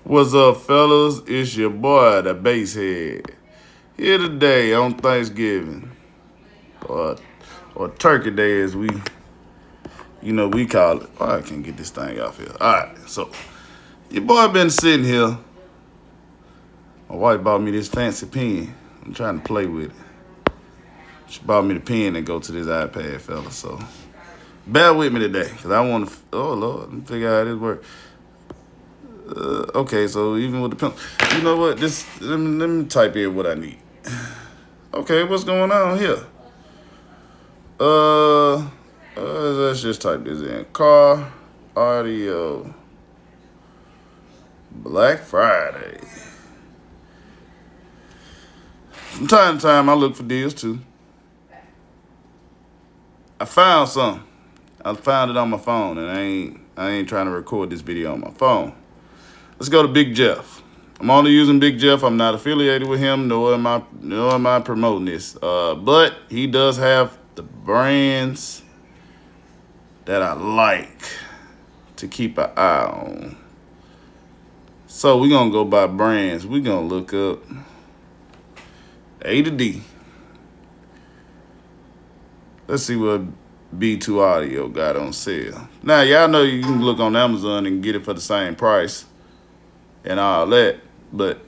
What's up, fellas? It's your boy, the Basshead. Here today on Thanksgiving, or or Turkey Day, as we call it. Oh, I can't get this thing off here. All right, so your boy been sitting here. My wife bought me this fancy pen. I'm trying to play with it. She bought me the pen and go to this iPad, fellas. So bear with me today, cause I want to. Oh Lord, let me figure out how this works. Okay, so even with the pencil, you know what? Let me type in what I need. Okay, what's going on here? Let's just type this in. Car audio Black Friday. From time to time, I look for deals too. I found some. I found it on my phone, and I ain't trying to record this video on my phone. Let's go to Big Jeff. I'm only using Big Jeff. I'm not affiliated with him, nor am I promoting this. But he does have the brands that I like to keep an eye on. So we're gonna go by brands. We're gonna look up A to D. Let's see what B2 Audio got on sale. Now y'all know you can look on Amazon and get it for the same price and all that, but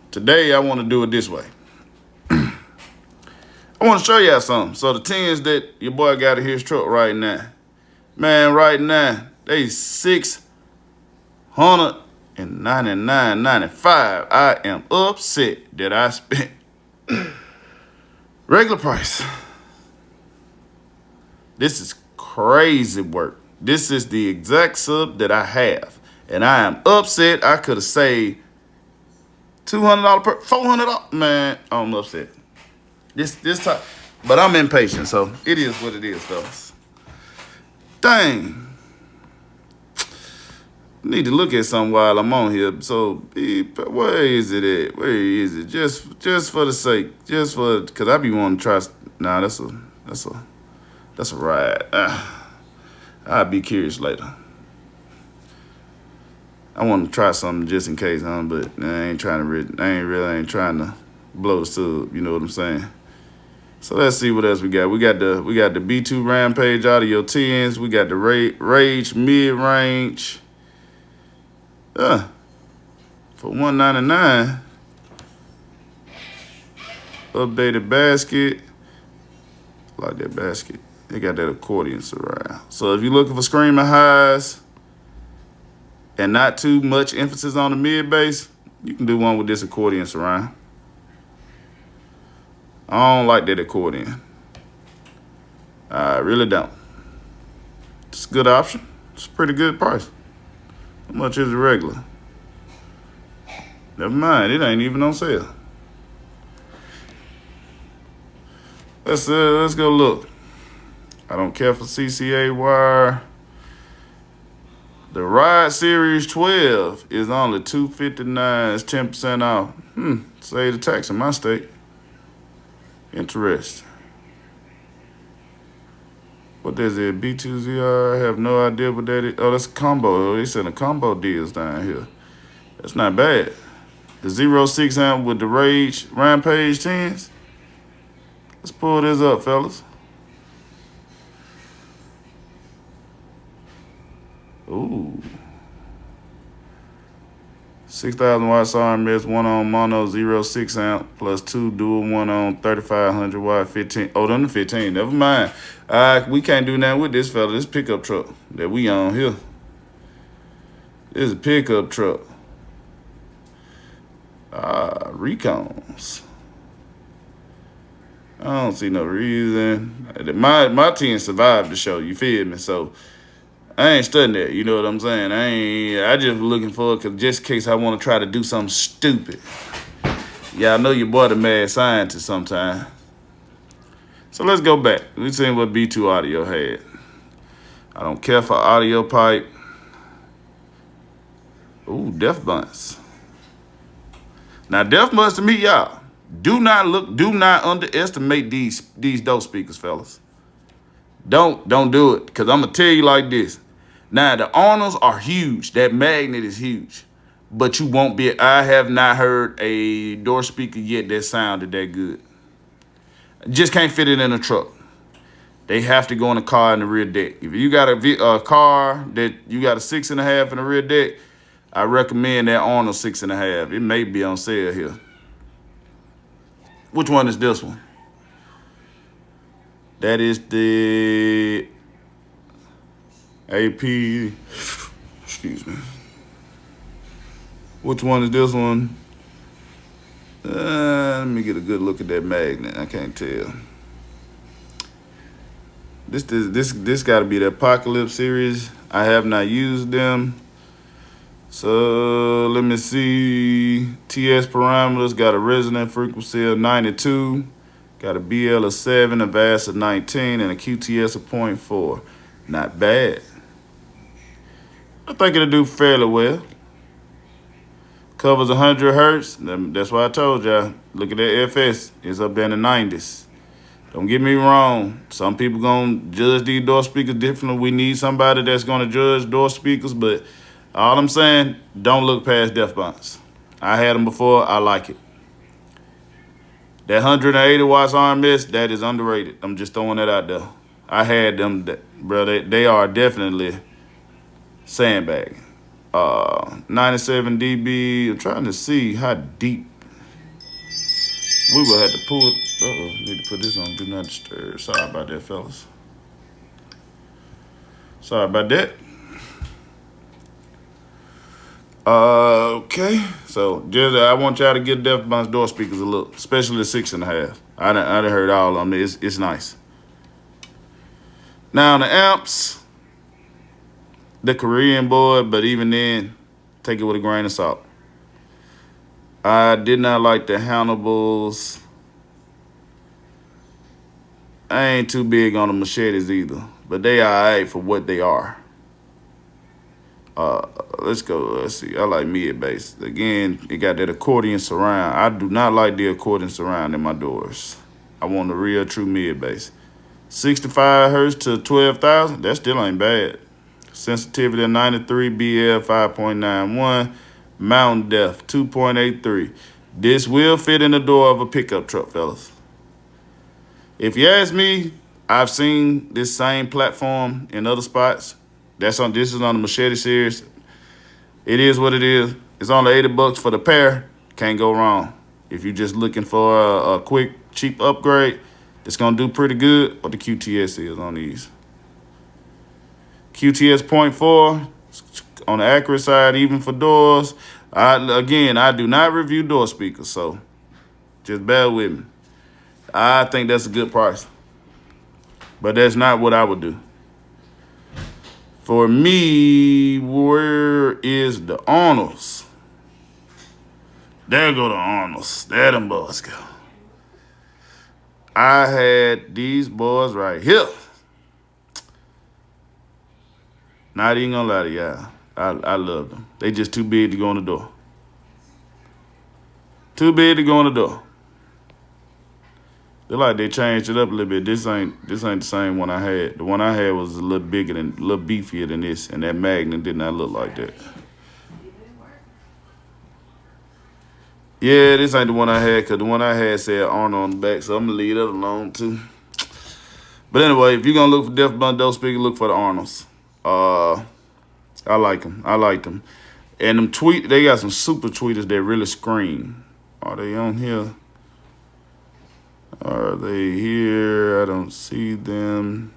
today I want to do it this way. I want to show y'all something. So the tins that your boy got in his truck right now, man, right now they $699.95. I am upset that I spent regular price. This is crazy work. This is the exact sub that I have, and I am upset. I could have saved $200 per $400. Man, I'm upset. This time, but I'm impatient, so it is what it is, fellas. Dang. Need to look at something while I'm on here. So where is it at? Where is it? Just for the sake, cause I be wanting to try. Nah, that's a ride. I'll be curious later. I want to try something just in case, but I ain't trying to blow the sub. You know what I'm saying? So let's see what else we got. We got the B2 Rampage Audio 10s. We got the Rage mid-range. For $199. Updated basket. I like that basket. They got that accordion surround. So if you're looking for screaming highs and not too much emphasis on the mid bass, you can do one with this accordion surround. I don't like that accordion. I really don't. It's a good option. It's a pretty good price. How much is it regular? Never mind, it ain't even on sale. Let's go look. I don't care for CCA wire. The Ride Series 12 is only $259. It's 10% off. Save the tax in my state. Interesting. What is it? B2ZR? I have no idea what that is. Oh, that's a combo. They selling combo deals down here. That's not bad. The 06 amp with the Rampage 10s. Let's pull this up, fellas. Ooh. 6,000 watts RMS, 1 on mono, 06 amp, plus 2 dual, 1 on 3,500 watt, 15. Oh, them the 15. Never mind. We can't do nothing with this fella. This pickup truck that we on here. This is a pickup truck. Recons. I don't see no reason. My team survived the show, you feel me? So I ain't studying that, you know what I'm saying? I just looking for it just in case I want to try to do something stupid. Y'all know your boy the mad scientist sometime. So let's go back. We seen what B2 Audio had. I don't care for audio pipe. Ooh, Def Bunts. Now Def Bunts to me, y'all, do not underestimate these dope speakers, fellas. Don't do it, cause I'm gonna tell you like this. Now the Arnolds are huge. That magnet is huge. but you won't be. I have not heard a door speaker yet that sounded that good. Just can't fit it in a truck. They have to go in the car in the rear deck. If you got a car that you got a 6.5 in the rear deck, I recommend that Arnold 6.5. It may be on sale here. Which one is this one? That is the AP. Excuse me. Which one is this one? Let me get a good look at that magnet. I can't tell. This got to be the Apocalypse series. I have not used them. So let me see. TS parameters got a resonant frequency of 92. Got a BL of 7, a VAS of 19, and a QTS of 0.4. Not bad. I think it'll do fairly well. Covers 100 hertz. That's why I told y'all. Look at that FS. It's up there in the 90s. Don't get me wrong. Some people gonna judge these door speakers differently. We need somebody that's gonna judge door speakers, but all I'm saying, don't look past DefBonds. I had them before. I like it. That 180 watts RMS, that is underrated. I'm just throwing that out there. I had them, bro. They are definitely sandbagging. 97 dB. I'm trying to see how deep. We will have to pull. Need to put this on. Do not disturb. Sorry about that, fellas. Sorry about that. Okay. So just I want y'all to get DefBonds door speakers a look, especially the 6.5. I done heard all of them. It's nice. Now the amps, the Korean board, but even then, take it with a grain of salt. I did not like the Hannibals. I ain't too big on the Machetes either, but they are alright for what they are. Let's go. Let's see. I like mid bass. Again, it got that accordion surround. I do not like the accordion surround in my doors. I want a real true mid bass. 65 hertz to 12,000. That still ain't bad. Sensitivity of 93, BL 5.91, mountain depth 2.83. This will fit in the door of a pickup truck, fellas. If you ask me, I've seen this same platform in other spots. This is on the Machete series. It is what it is. It's only $80 for the pair. Can't go wrong. If you're just looking for a quick, cheap upgrade, it's gonna do pretty good. What the QTS is on these. QTS 0.4 on the accurate side, even for doors. I do not review door speakers, so just bear with me. I think that's a good price, but that's not what I would do. For me, where is the Arnolds? There go the Arnolds. There them boys go. I had these boys right here. Not even gonna lie to y'all. I love them. They just too big to go in the door. Too big to go in the door. They're like they changed it up a little bit. This ain't the same one I had. The one I had was a little beefier than this, and that magnet did not look like that. Yeah, this ain't the one I had, because the one I had said Arnold on the back, so I'm going to leave that alone, too. But anyway, if you're going to look for DefBonds door speaker, look for the Arnolds. I like them. I like them. And them they got some super tweeters that really scream. Are they on here? Are they here? I don't see them.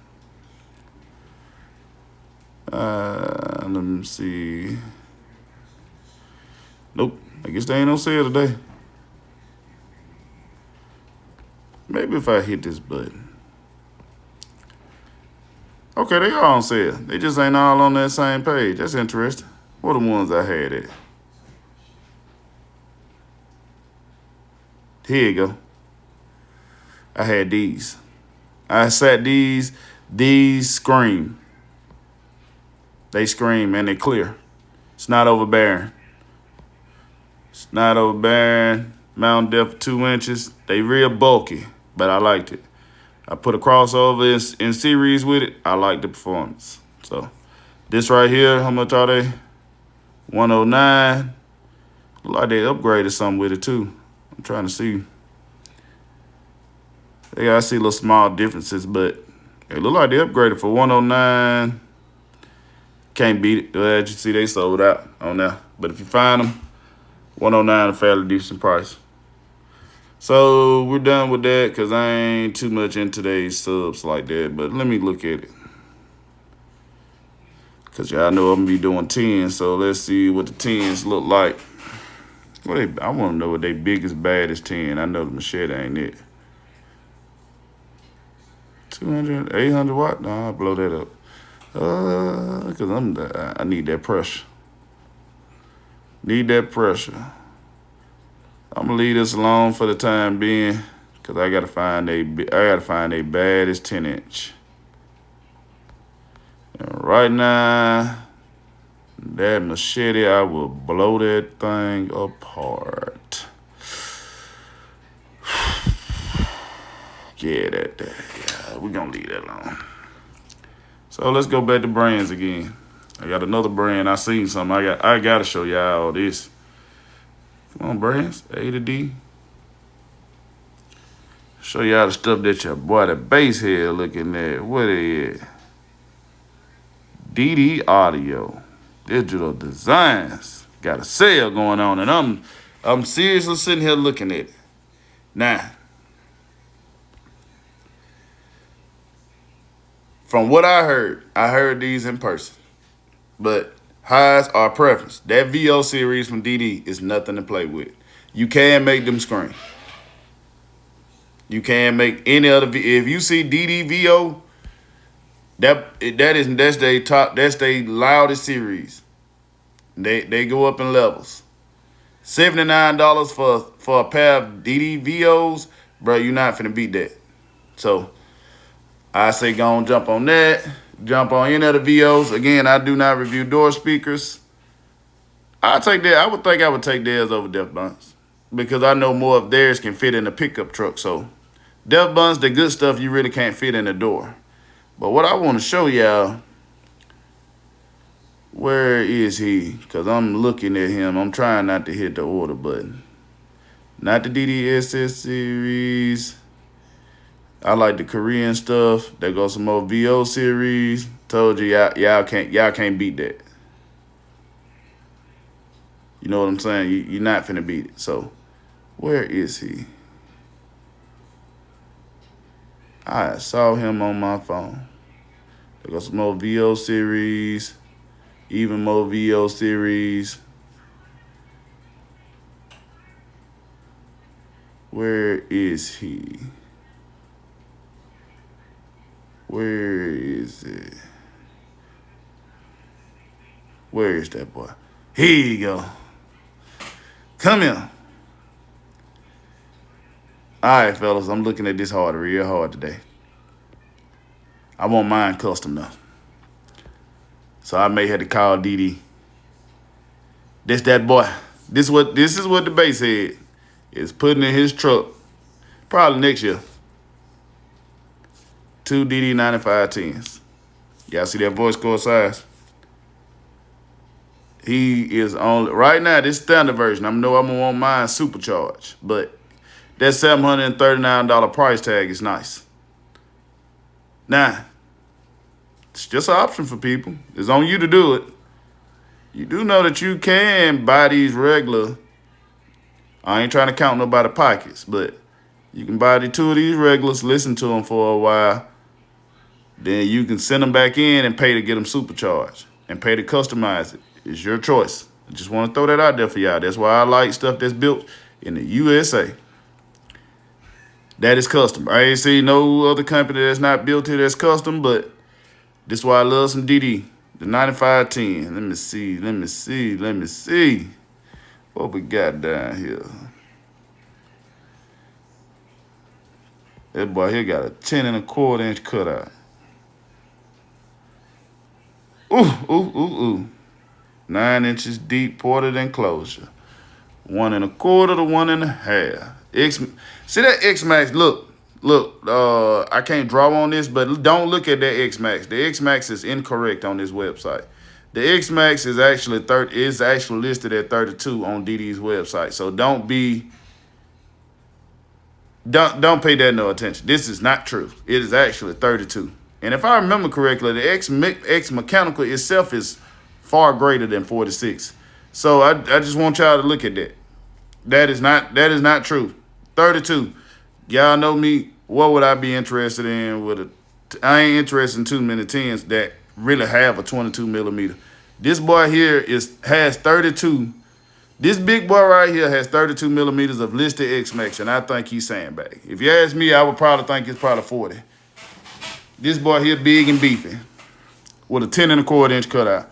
Let me see. Nope. I guess they ain't on sale today. Maybe if I hit this button. Okay, they are on sale. They just ain't all on that same page. That's interesting. What are the ones I had at? Here you go. I had these. I sat these. These scream. They scream and they clear. It's not overbearing. It's not overbearing. Mountain depth 2 inches. They real bulky, but I liked it. I put a crossover in series with it. I like the performance. So this right here, how much are they? 109. Look like they upgraded something with it too. I'm trying to see. I see little small differences, but it look like they upgraded for 109. Can't beat it. As you see, they sold out on there. But if you find them, 109 a fairly decent price. So we're done with that because I ain't too much in today's subs like that. But let me look at it. Because y'all know I'm going to be doing 10. So let's see what the 10s look like. I want to know what they biggest, baddest 10. I know the machete ain't it. 200, 800 watt? Nah, I'll blow that up. Because I need that pressure. Need that pressure. I'm gonna leave this alone for the time being, cause I gotta find a baddest 10-inch. And right now, that machete, I will blow that thing apart. Yeah, we're gonna leave that alone. So let's go back to brands again. I got another brand. I seen something. I gotta show y'all all this. Come on, brands. A to D. Show y'all the stuff that your boy, the bass head looking at. What it is? DD Audio. Digital Designs. Got a sale going on, and I'm seriously sitting here looking at it. Now, from what I heard these in person. But highs are preference. That VO series from DD is nothing to play with. You can make them scream. You can make any other. If you see DD VO, that's their top. That's their loudest series. They go up in levels. $79 for a pair of DD VOs, bro. You're not finna beat that. So I say go on, jump on that. Jump on any of the VOs. Again, I do not review door speakers. I would think I would take theirs over Def Buns because I know more of theirs can fit in a pickup truck. So Def Buns, the good stuff you really can't fit in the door. But what I want to show y'all, where is he? Because I'm looking at him. I'm trying not to hit the order button. Not the DDSS series. I like the Korean stuff. There goes some more VO series. Told you y'all can't beat that. You know what I'm saying? You're not finna beat it. So, where is he? I saw him on my phone. There goes some more VO series. Even more VO series. Where is he? Where is it? Where is that boy? Here you go. Come here. All right, fellas, I'm looking at this real hard today. I want mine custom though. So I may have to call DD. This that boy. This is what the bass head is putting in his truck. Probably next year. 2 DD 9510s. Y'all see that voice cord size? He is on right now. This standard version. I know I'm gonna want mine supercharged, but that $739 price tag is nice. Now, it's just an option for people. It's on you to do it. You do know that you can buy these regular. I ain't trying to count nobody's pockets, but you can buy the 2 of these regulars, listen to them for a while. Then you can send them back in and pay to get them supercharged and pay to customize it. It's your choice. I just want to throw that out there for y'all. That's why I like stuff that's built in the USA. That is custom. I ain't seen no other company that's not built here that's custom, but this is why I love some DD. The 9510. Let me see. What we got down here? That boy here got a 10.25-inch cutout. Ooh. 9 inches deep, ported enclosure. 1.25 to 1.5. See that X-Max? Look. I can't draw on this, but don't look at that X-Max. The X-Max is incorrect on this website. The X-Max is actually listed at 32 on DD's website. So don't pay that no attention. This is not true. It is actually 32. And if I remember correctly, the X Mechanical itself is far greater than 46. So I just want y'all to look at that. That is not true. 32. Y'all know me. What would I be interested in I ain't interested in too many 10s that really have a 22 millimeter. This boy here has 32. This big boy right here has 32 millimeters of listed X-Max, and I think he's sandbag. If you ask me, I would probably think it's probably 40. This boy here big and beefy with a 10 1/4 inch cutout.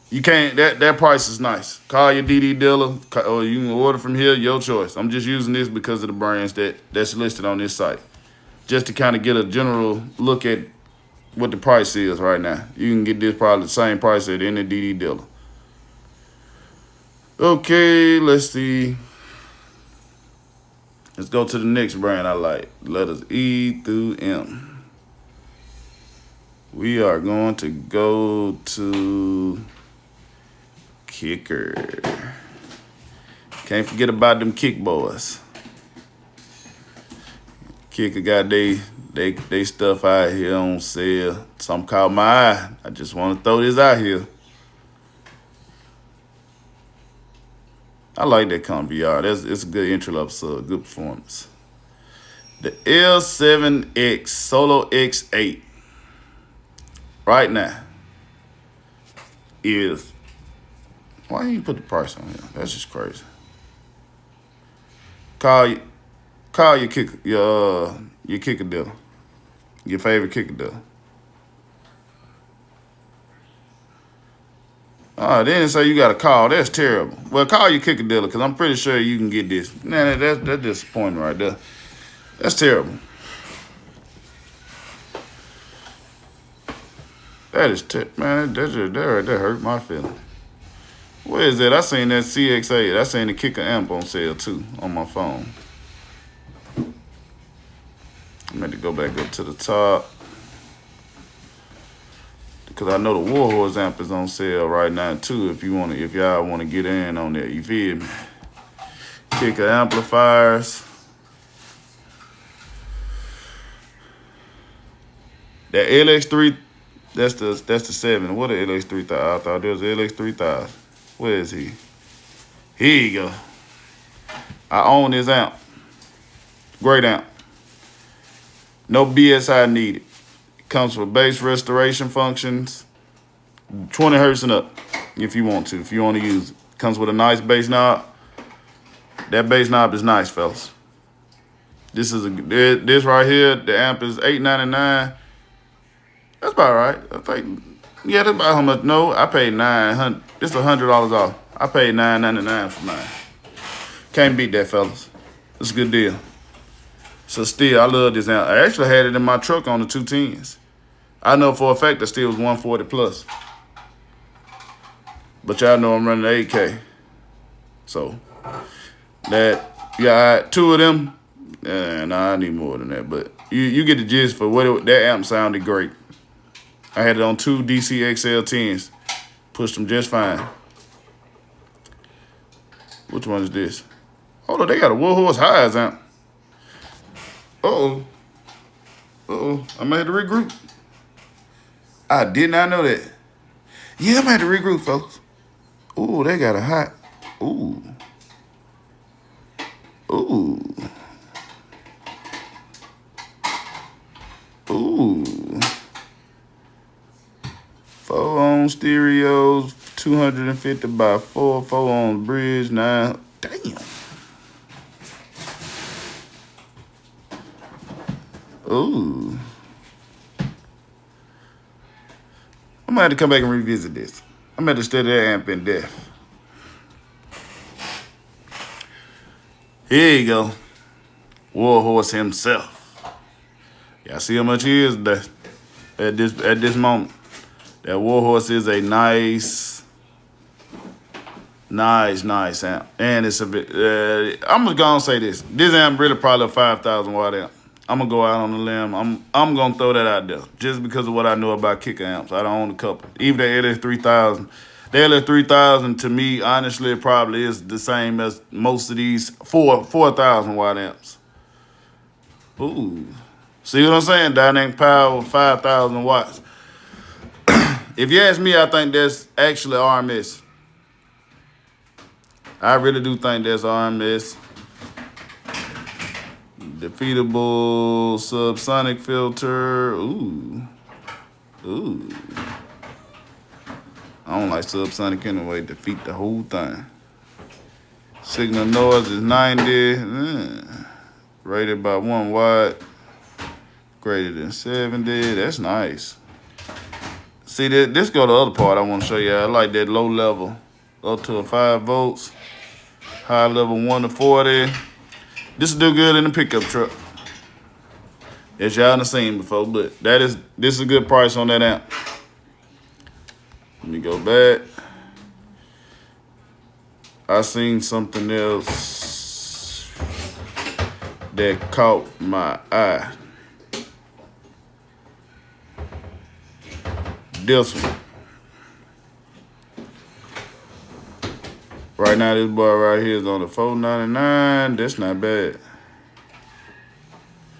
You can't, that price is nice. Call your DD dealer, or you can order from here, your choice. I'm just using this because of the brands that's listed on this site. Just to kind of get a general look at what the price is right now. You can get this probably the same price at any DD dealer. Okay, let's see. Let's go to the next brand I like. Letters E through M. We are going to go to Kicker. Can't forget about them Kick boys. Kicker got they stuff out here on sale. Something caught my eye. I just want to throw this out here. I like that Con VR. It's a good entry level sub, good performance. The L7X Solo X8 right now is, why didn't you put the price on here? That's just crazy. Call your kicker dealer, your favorite kicker dealer. They didn't say you got to call. That's terrible. Well, call your kicker dealer because I'm pretty sure you can get this. Man, that's disappointing right there. That's terrible. That is man. That hurt my feeling. Where is that? I seen that CX8. I seen the kicker amp on sale too on my phone. I'm going to go back up to the top. Because I know the Warhorse amp is on sale right now too. If y'all want to get in on that, you feel me? Kicker amplifiers. That LX3, that's the 7. What a LX3000? I thought there was an LX3000. Where is he? Here you go. I own this amp. Great amp. No BSI needed. Comes with bass restoration functions, 20 hertz and up if you want to use it. Comes with a nice bass knob. That bass knob is nice, fellas. This right here, the amp is $899. That's about right. I think, yeah, that's about how much. No, I paid $900. It's $100 off. I paid $999 for mine. Can't beat that, fellas. It's a good deal. So still, I love this amp. I actually had it in my truck on the 210s. I know for a fact that still was 140 plus. But y'all know I'm running 8K. So got 2 of them. Nah, I need more than that. But you get the gist for that amp sounded great. I had it on 2 DC XL10s. Pushed them just fine. Which one is this? Hold on, they got a Warhorse Highs amp. Uh-oh, I might have to regroup. I did not know that. Yeah, I might have to regroup, folks. Ooh, they got a hot. Ooh. 4-on stereos, 250 by 4-on bridge, 9. Damn. Ooh. I might have to come back and revisit this. I'm going to study that amp in depth. Here you go. Warhorse himself. Y'all see how much he is at this moment. That Warhorse is a nice amp. And it's a bit, I'm just going to say this. This amp really probably a 5,000 watt amp. I'm gonna go out on a limb. I'm gonna throw that out there just because of what I know about kicker amps. I don't own a couple. Even the LS3000. The LS3000 to me, honestly, probably is the same as most of these 4,000 watt amps. Ooh. See what I'm saying? Dynamic power, 5,000 watts. If you ask me, I think that's actually RMS. I really do think that's RMS. Defeatable subsonic filter. Ooh. Ooh. I don't like subsonic anyway. Defeat the whole thing. Signal noise is 90. Rated by 1 watt. Greater than 70. That's nice. See, this go to the other part I want to show you. I like that low level. Up to 5 volts. High level 1 to 40. This will do good in the pickup truck. As y'all done seen before, but this is a good price on that amp. Let me go back. I seen something else that caught my eye. This one. Right now, this boy right here is on the $499. That's not bad.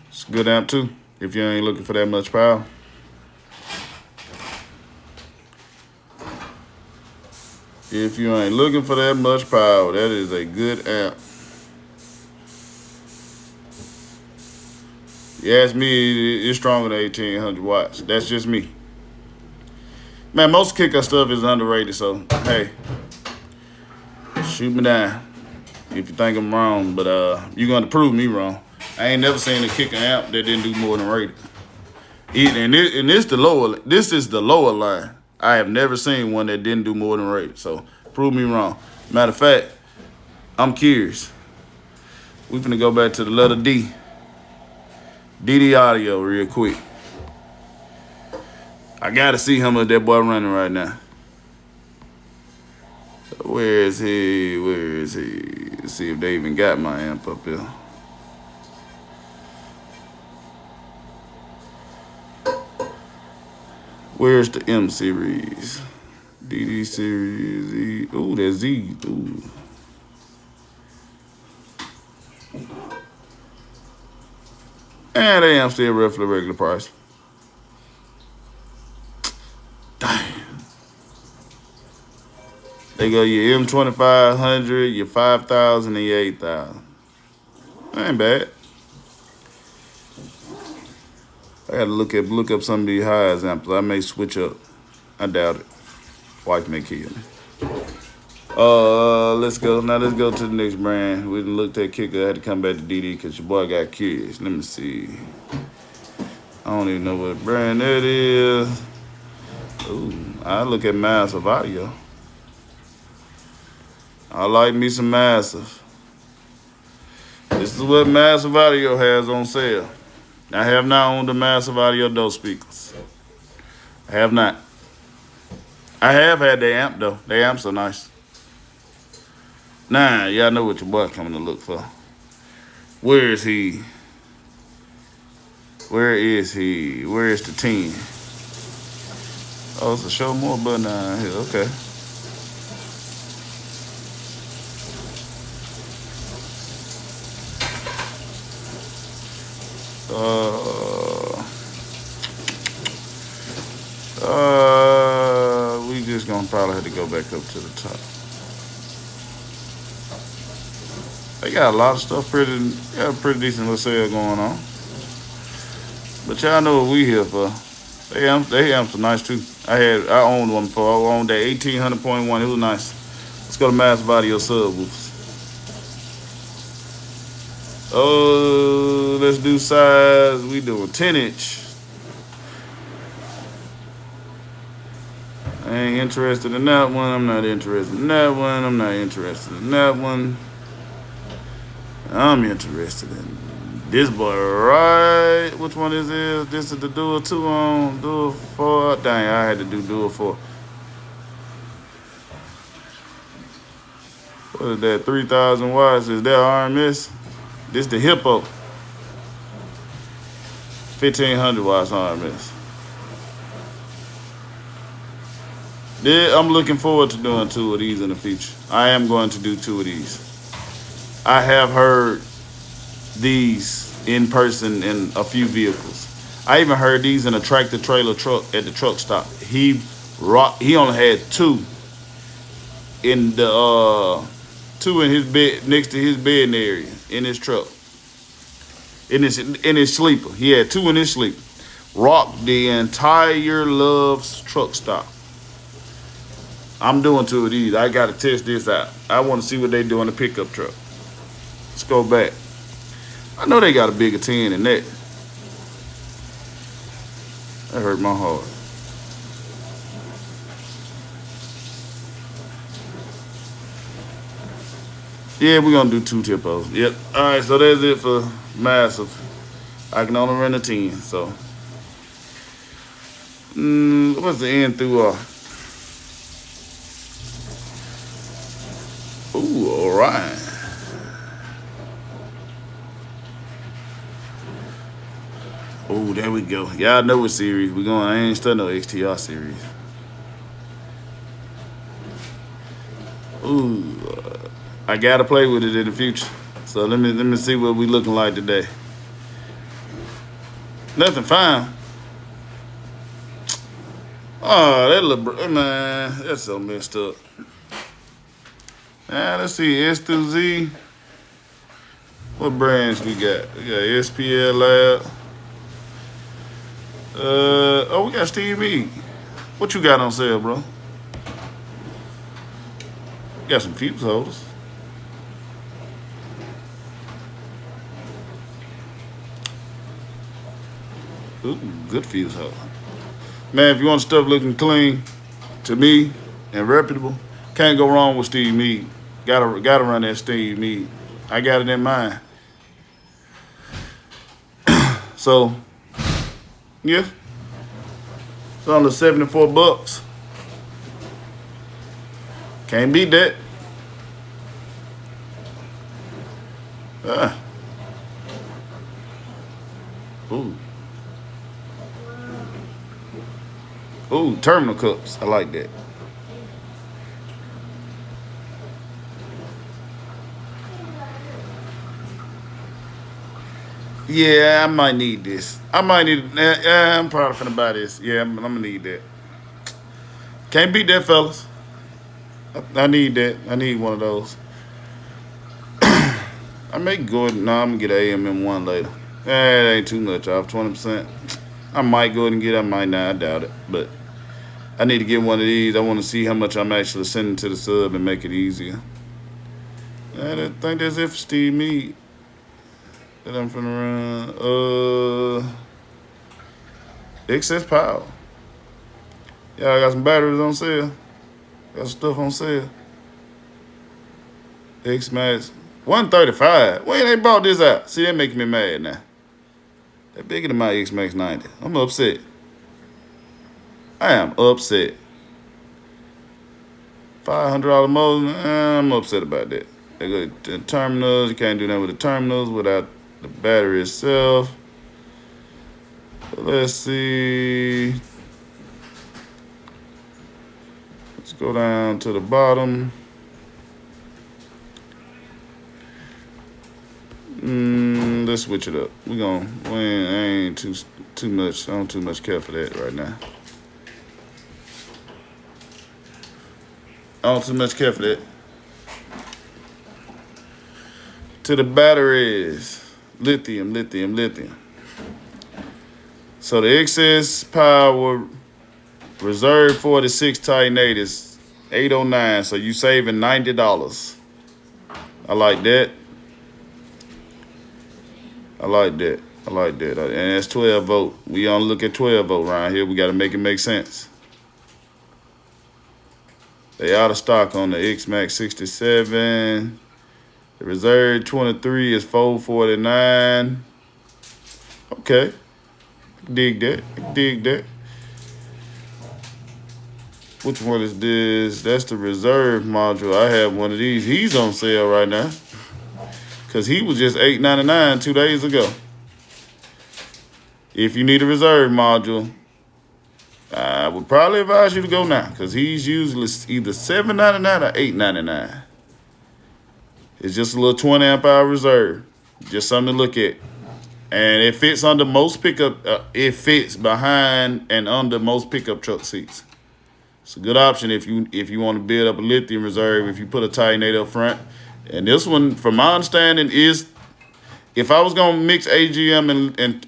It's a good amp too, if you ain't looking for that much power. If you ain't looking for that much power, that is a good amp. You ask me, it's stronger than 1,800 watts. That's just me. Man, most kicker stuff is underrated, so hey, shoot me down if you think I'm wrong, but you're gonna prove me wrong. I ain't never seen a kicker amp that didn't do more than rated. And this is the lower line. I have never seen one that didn't do more than rated, so prove me wrong. Matter of fact, I'm curious. We finna go back to the letter D. DD Audio real quick. I gotta see how much that boy running right now. Where is he? Where is he? Let's see if they even got my amp up here. Where's the M series? DD series Z. Ooh, that's Z. Ooh. And they am still roughly regular price. Damn. They go your M2500, your 5,000, and your 8,000. Ain't bad. I gotta look up some of these high examples. I may switch up. I doubt it. Wife may kill me. Let's go. Now let's go to the next brand. We done looked at kicker. I had to come back to DD because your boy got curious. Let me see. I don't even know what brand that is. Ooh, I look at Massive Audio. I like me some Massive. This is what Massive Audio has on sale. I have not owned the Massive Audio Dose speakers. I have not. I have had the amp though. The amps are nice. Nah, y'all know what your boy coming to look for. Where is he? Where is he? Where is the 10? Oh, it's a show more button down here. Okay. We just gonna probably have to go back up to the top. They got a lot of stuff got a pretty decent little sale going on. But y'all know what we here for. They amps are nice too. I owned one before. I owned that 1800.1. It was nice. Let's go to Massive Audio subwoofers. Oh, let's do size. We doing 10-inch. I ain't interested in that one. I'm not interested in that one. I'm not interested in that one. I'm interested in this boy, right? Which one is this? This is the Dual 2 on, Dual 4. Dang, I had to do Dual 4. What is that, 3,000 watts? Is that RMS? This the Hippo. $1,500 watts RMS. Yeah, I'm looking forward to doing 2 of these in the future. I am going to do 2 of these. I have heard these in person in a few vehicles. I even heard these in a tractor trailer truck at the truck stop. He only had 2 in the 2 in his bed next to his bed area in his truck. In his sleeper. He had 2 in his sleeper. Rocked the entire Love's truck stop. I'm doing 2 of these. I gotta test this out. I want to see what they do in the pickup truck. Let's go back. I know they got a bigger 10 than that. That hurt my heart. Yeah, we're gonna do 2 tippos. Yep. All right, so that's it for massive. I can only run a 10, so. What's the end through Ooh, all right. Oh, there we go. Y'all know what series we going. I ain't studying no XTR series. Ooh, I gotta play with it in the future. So let me see what we looking like today. Nothing fine. Oh, that little man, that's so messed up. Now let's see, S through Z. What brands we got? We got SPL Lab. We got Steve Meade. What you got on sale, bro? Got some fuse holders. Ooh, good fuse holder. Man, if you want stuff looking clean, to me, and reputable, can't go wrong with Steve Meade. Gotta run that Steve Meade. I got it in mind. So, yeah. It's only $74. Can't beat that. Ooh, terminal cups. I like that. Yeah, I might need this. I'm probably finna buy this. Yeah, I'm gonna need that. Can't beat that, fellas. I need that. I need one of those. I may go. I'm gonna get an AMM1 later. It ain't too much off, 20%. I might go ahead and get it. I might not. I doubt it. But I need to get one of these. I want to see how much I'm actually sending to the sub and make it easier. I think that's it for Steve Meade. That I'm finna run. Excess power. Yeah, I got some batteries on sale. Got some stuff on sale. X-Max 135. When they bought this out? See, that making me mad now. They're bigger than my X-Max 90. I'm upset. I am upset. $500 more. I'm upset about that. They go to the terminals. You can't do nothing with the terminals without the battery itself. Let's see. Let's go down to the bottom. Let's switch it up. We ain't too much. I don't too much care for that right now. I don't too much care for that. To the batteries. Lithium. So the excess power reserve 46 Titan 8 is $809. So you saving $90. I like that. And that's 12 volt. We only look at 12 volt around here. We got to make it make sense. They out of stock on the X-Max 67. The reserve 23 is $449. Okay. Dig that. Which one is this? That's the reserve module. I have one of these. He's on sale right now. Because he was just $899 2 days ago. If you need a reserve module, I would probably advise you to go now because he's usually either $7.99 or $8.99. It's just a little 20 amp hour reserve. Just something to look at. And it fits under most pickup. It fits behind and under most pickup truck seats. It's a good option if you want to build up a lithium reserve. If you put a Titanate up front, and this one, from my understanding, is if I was gonna mix AGM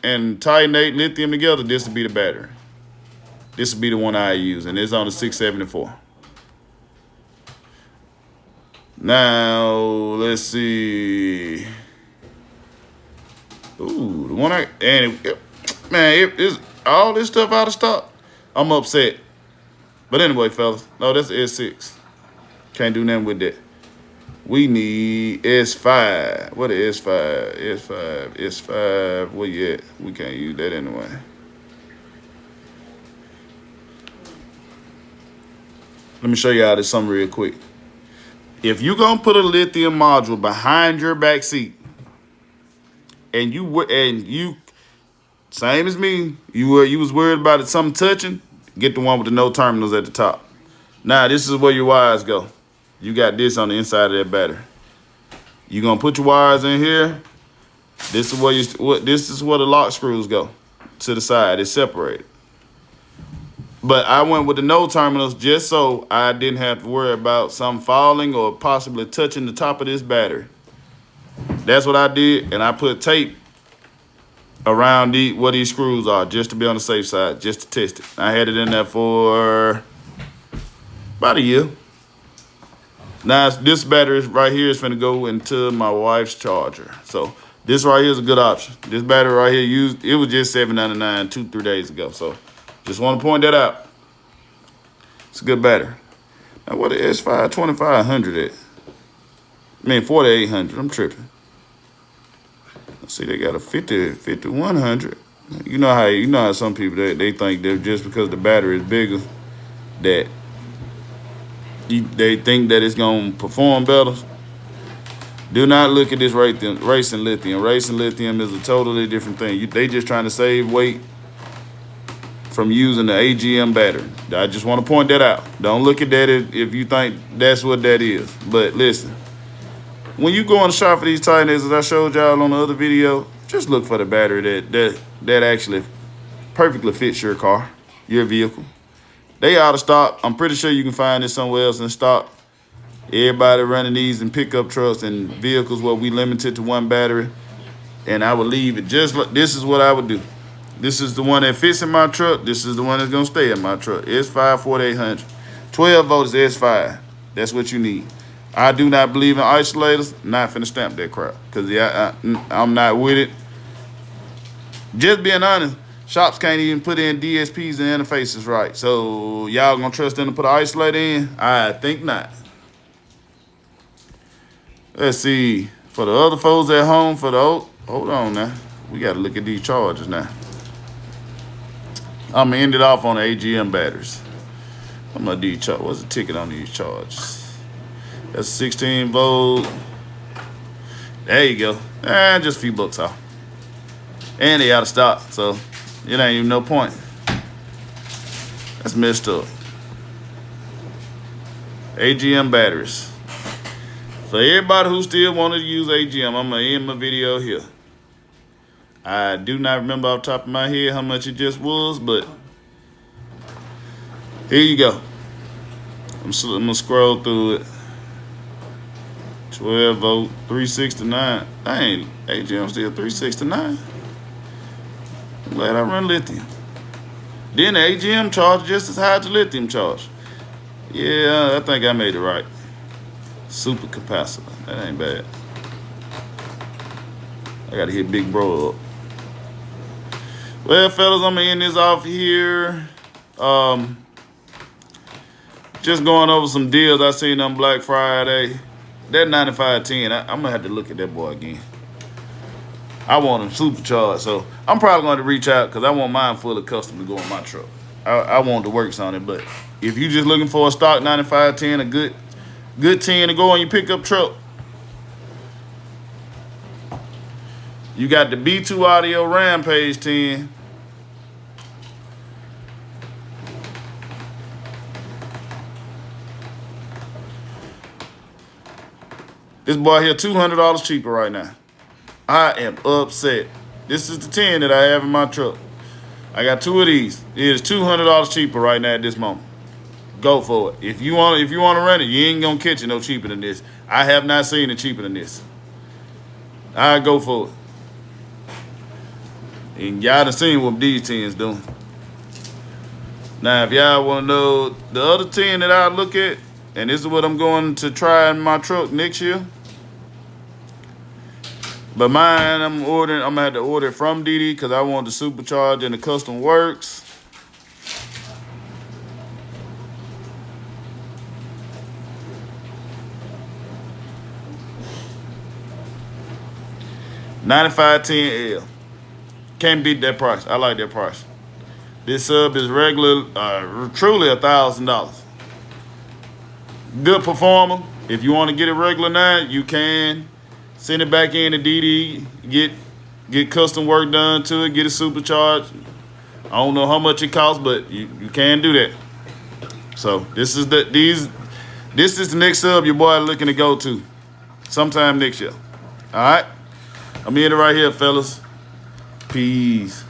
and Titanate lithium together, this would be the battery. This would be the one I use, and it's on the 674. Now let's see. Ooh, the one man, it's all this stuff out of stock. I'm upset. But anyway, fellas, no, that's the S6. Can't do nothing with that. We need S5. What is S5? S5. Where you at? We can't use that anyway. Let me show you how this something real quick. If you're gonna put a lithium module behind your back seat, and you same as me, you was worried about it something touching, get the one with the no terminals at the top. Now this is where your wires go. You got this on the inside of that battery. You're gonna put your wires in here. This is where the lock screws go to the side. It's separated. But I went with the no terminals just so I didn't have to worry about something falling or possibly touching the top of this battery. That's what I did, and I put tape around where these screws are just to be on the safe side, just to test it. I had it in there for about a year. Now this battery right here is finna go into my wife's charger. So this right here is a good option. This battery right here, it was just $7.99 2-3 days ago. So just want to point that out. It's a good battery. Now what the S5 2500 at? I mean 4800. I'm tripping. Let's see, they got a 5100. You know how some people they think that just because the battery is bigger that they think that it's gonna perform better. Do not look at this racing lithium. Racing lithium is a totally different thing. They just trying to save weight from using the AGM battery. I just want to point that out. Don't look at that if you think that's what that is. But listen, when you go and shop for these Titanators, as I showed y'all on the other video, just look for the battery that actually perfectly fits your car, your vehicle. They out of stock. I'm pretty sure you can find this somewhere else in stock. Everybody running these in pickup trucks and vehicles where we limited to one battery. And I would leave it just like this is what I would do. This is the one that fits in my truck. This is the one that's gonna stay in my truck. S5 4800. 12 volts S5. That's what you need. I do not believe in isolators. Not finna stamp that crap. Cause I'm not with it. Just being honest, shops can't even put in DSPs and interfaces right. So y'all gonna trust them to put an isolator in? I think not. Let's see. For the other folks at home, hold on now. We gotta look at these chargers now. I'm gonna end it off on the AGM batteries. I'm gonna do what's the ticket on these chargers? That's 16 volt. There you go. Just a few bucks off. And they out of stock, so it ain't even no point. That's messed up. AGM batteries. For everybody who still wanted to use AGM, I'm gonna end my video here. I do not remember off the top of my head how much it just was, but here you go. I'm gonna scroll through it. 12 volt, 369. Dang, AGM still 369. I'm glad I run lithium. Then the AGM charge just as high as the lithium charge. Yeah, I think I made it right. Super capacitor. That ain't bad. I gotta hit Big Bro up. Well, fellas, I'm gonna end this off here. Just going over some deals I seen on Black Friday. That 9510, I'm gonna have to look at that boy again. I want him supercharged, so I'm probably going to reach out because I want mine full of custom to go in my truck. I want the works on it, but if you're just looking for a stock 9510, a good 10 to go on your pickup truck, you got the B2 Audio Rampage 10. This boy here $200 cheaper right now. I am upset. This is the 10 that I have in my truck. I got 2 of these. It is $200 cheaper right now at this moment. Go for it. If you want to rent it, you ain't gonna catch it no cheaper than this. I have not seen it cheaper than this. I go for it. And y'all done seen what these 10s doing. Now, if y'all want to know the other 10 that I look at, and this is what I'm going to try in my truck next year. But mine, I'm gonna have to order it from DD because I want the supercharge and the custom works. $9510L. Can't beat that price. I like that price. This sub is regular, truly $1,000. Good performer. If you want to get it regular now, you can. Send it back in to DD. Get custom work done to it. Get it supercharged. I don't know how much it costs, but you can do that. So this is the next sub your boy looking to go to sometime next year. All right. I'm in it right here, fellas. Peace.